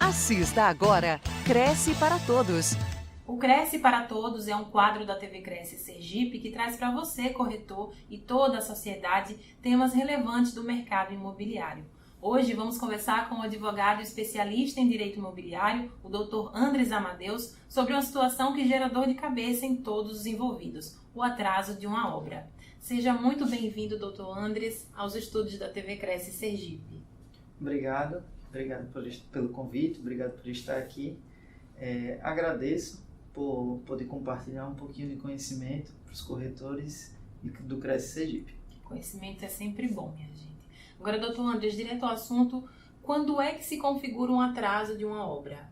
Assista agora Cresce para Todos. O Cresce para Todos é um quadro da TV Cresce Sergipe que traz para você, corretor, e toda a sociedade temas relevantes do mercado imobiliário. Hoje vamos conversar com o advogado especialista em direito imobiliário, o Dr. Andres Amadeus, sobre uma situação que gera dor de cabeça em todos os envolvidos, o atraso de uma obra. Seja muito bem-vindo, Dr. Andres, aos estúdios da TV Cresce Sergipe. Obrigado pelo convite, obrigado por estar aqui. Agradeço por poder compartilhar um pouquinho de conhecimento para os corretores do Cresce Sergipe. Conhecimento é sempre bom, minha gente. Agora, doutor Andres, direto ao assunto, quando é que se configura um atraso de uma obra?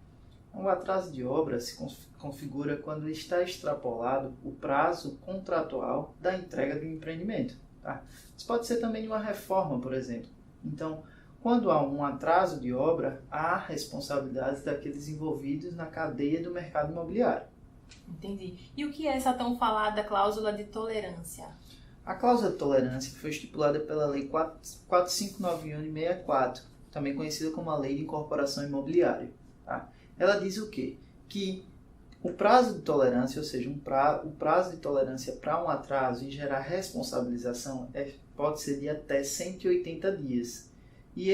O atraso de obra se configura quando está extrapolado o prazo contratual da entrega do empreendimento. Tá? Isso pode ser também uma reforma, por exemplo. Então, quando há um atraso de obra, há responsabilidades daqueles envolvidos na cadeia do mercado imobiliário. Entendi. E o que é essa tão falada cláusula de tolerância? A cláusula de tolerância foi estipulada pela Lei 4591 de 64, também conhecida como a Lei de Incorporação Imobiliária. Tá? Ela diz o quê? Que o prazo de tolerância, ou seja, o prazo de tolerância para um atraso e gerar responsabilização pode ser de até 180 dias. E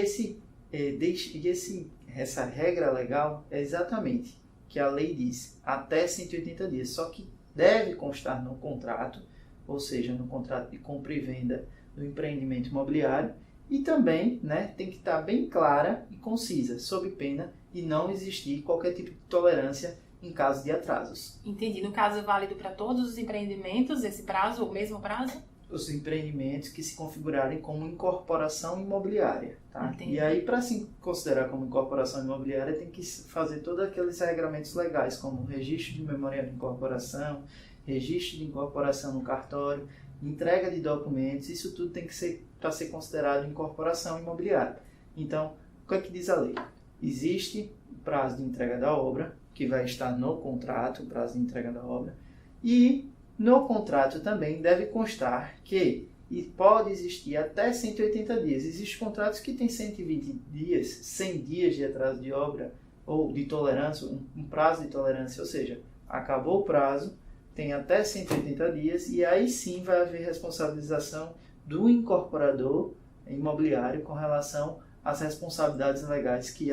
essa regra legal é exatamente que a lei diz até 180 dias, só que deve constar no contrato, ou seja, no contrato de compra e venda do empreendimento imobiliário, e também tem que estar bem clara e concisa, sob pena de não existir qualquer tipo de tolerância em caso de atrasos. Entendi. No caso, é válido para todos os empreendimentos esse prazo, o mesmo prazo? Os empreendimentos que se configurarem como incorporação imobiliária. Tá? E aí, para se considerar como incorporação imobiliária, tem que fazer todos aqueles regramentos legais, como registro de memorial de incorporação, registro de incorporação no cartório, entrega de documentos, isso tudo tem que ser para ser considerado incorporação imobiliária. Então, o que é que diz a lei? Existe o prazo de entrega da obra, que vai estar no contrato, o prazo de entrega da obra, e no contrato também deve constar que pode existir até 180 dias. Existem contratos que têm 120 dias, 100 dias de atraso de obra ou de tolerância, um prazo de tolerância, ou seja, acabou o prazo, tem até 180 dias e aí sim vai haver responsabilização do incorporador imobiliário com relação às responsabilidades legais que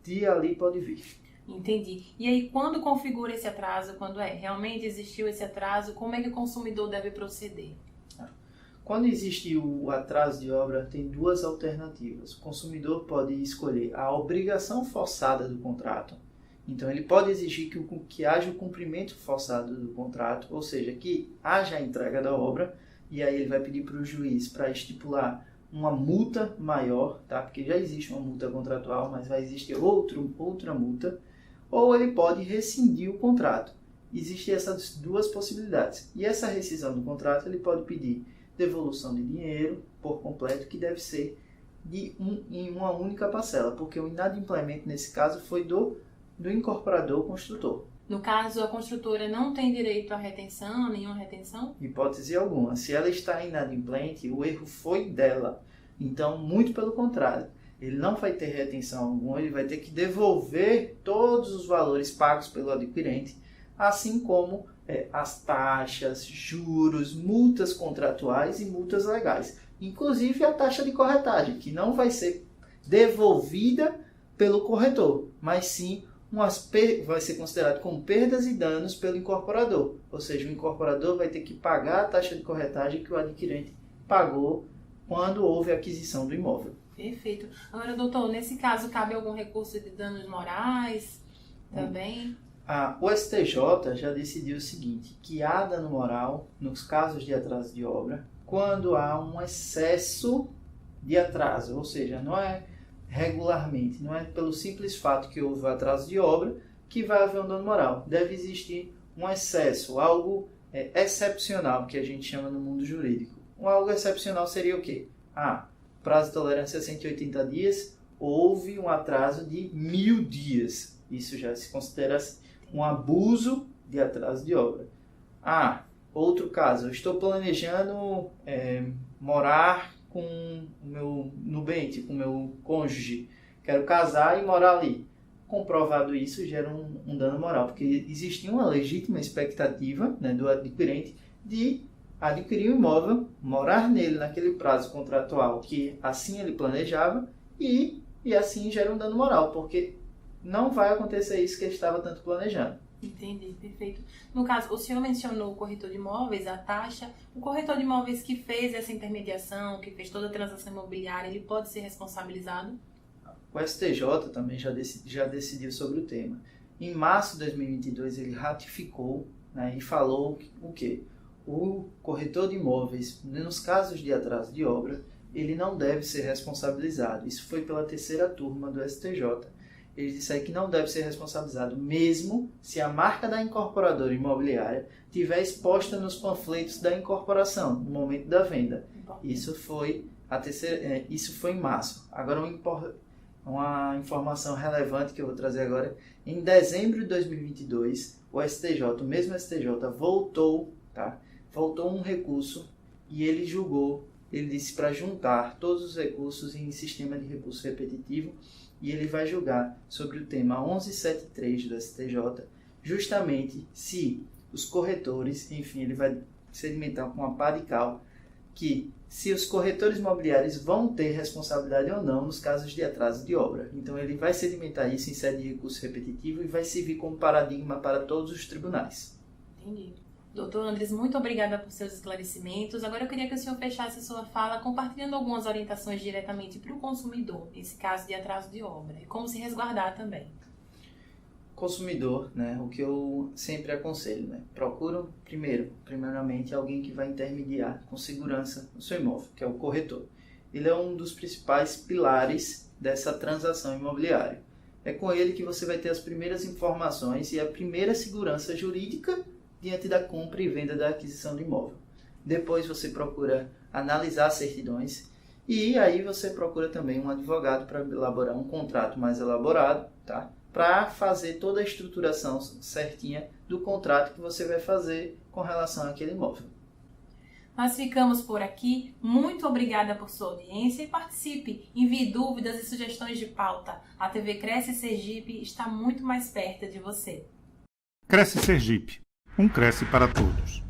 de ali pode vir. Entendi. E aí, quando configura esse atraso, quando realmente existiu esse atraso, como é que o consumidor deve proceder? Quando existe o atraso de obra, tem duas alternativas. O consumidor pode escolher a obrigação forçada do contrato. Então, ele pode exigir que haja o cumprimento forçado do contrato, ou seja, que haja a entrega da obra, e aí ele vai pedir para o juiz para estipular uma multa maior, tá? Porque já existe uma multa contratual, mas vai existir outra multa, ou ele pode rescindir o contrato. Existem essas duas possibilidades. E essa rescisão do contrato, ele pode pedir devolução de dinheiro por completo, que deve ser em uma única parcela, porque o inadimplemento, nesse caso, foi do incorporador construtor. No caso, a construtora não tem direito à retenção, nenhuma retenção? Hipótese alguma. Se ela está inadimplente, o erro foi dela. Então, muito pelo contrário. Ele não vai ter retenção alguma, ele vai ter que devolver todos os valores pagos pelo adquirente, assim como as taxas, juros, multas contratuais e multas legais. Inclusive a taxa de corretagem, que não vai ser devolvida pelo corretor, mas sim vai ser considerado como perdas e danos pelo incorporador. Ou seja, o incorporador vai ter que pagar a taxa de corretagem que o adquirente pagou quando houve a aquisição do imóvel. Perfeito. Agora, doutor, nesse caso, cabe algum recurso de danos morais também? O STJ já decidiu o seguinte, que há dano moral nos casos de atraso de obra quando há um excesso de atraso, ou seja, não é regularmente, não é pelo simples fato que houve atraso de obra que vai haver um dano moral. Deve existir um excesso, algo excepcional, que a gente chama no mundo jurídico. Algo excepcional seria o quê? Prazo de tolerância 180 dias, houve um atraso de 1000 dias. Isso já se considera um abuso de atraso de obra. Outro caso, eu estou planejando morar com o meu nubente, com o meu cônjuge. Quero casar e morar ali. comprovado isso, gera um dano moral, porque existia uma legítima expectativa, né, do adquirente de adquirir um imóvel, morar nele naquele prazo contratual que assim ele planejava e assim gera um dano moral, porque não vai acontecer isso que ele estava tanto planejando. Entendi, perfeito. No caso, o senhor mencionou o corretor de imóveis, a taxa. O corretor de imóveis que fez essa intermediação, que fez toda a transação imobiliária, ele pode ser responsabilizado? O STJ também já decidiu sobre o tema. Em março de 2022, ele ratificou, né, e falou o quê? O corretor de imóveis, nos casos de atraso de obra, ele não deve ser responsabilizado. Isso foi pela terceira turma do STJ. Ele disse que não deve ser responsabilizado, mesmo se a marca da incorporadora imobiliária estiver exposta nos panfletos da incorporação, no momento da venda. Isso foi em março. Agora, uma informação relevante que eu vou trazer agora. Em dezembro de 2022, o mesmo STJ, voltou um recurso e ele disse para juntar todos os recursos em sistema de recurso repetitivo, e ele vai julgar sobre o tema 1173 do STJ, justamente se os corretores, enfim, ele vai sedimentar com uma pá de cal, que se os corretores imobiliários vão ter responsabilidade ou não nos casos de atraso de obra. Então ele vai sedimentar isso em sede de recurso repetitivo e vai servir como paradigma para todos os tribunais. Entendi. Doutor Andres, muito obrigada por seus esclarecimentos. Agora eu queria que o senhor fechasse a sua fala compartilhando algumas orientações diretamente para o consumidor, nesse caso de atraso de obra, e como se resguardar também. Consumidor, né, o que eu sempre aconselho, né, procura primeiramente alguém que vai intermediar com segurança o seu imóvel, que é o corretor. Ele é um dos principais pilares dessa transação imobiliária. É com ele que você vai ter as primeiras informações e a primeira segurança jurídica diante da compra e venda da aquisição do imóvel. Depois você procura analisar as certidões e aí você procura também um advogado para elaborar um contrato mais elaborado, tá? Para fazer toda a estruturação certinha do contrato que você vai fazer com relação àquele imóvel. Nós ficamos por aqui. Muito obrigada por sua audiência e participe. Envie dúvidas e sugestões de pauta. A TV Cresce Sergipe está muito mais perto de você. Cresce Sergipe. Um Cresce para todos.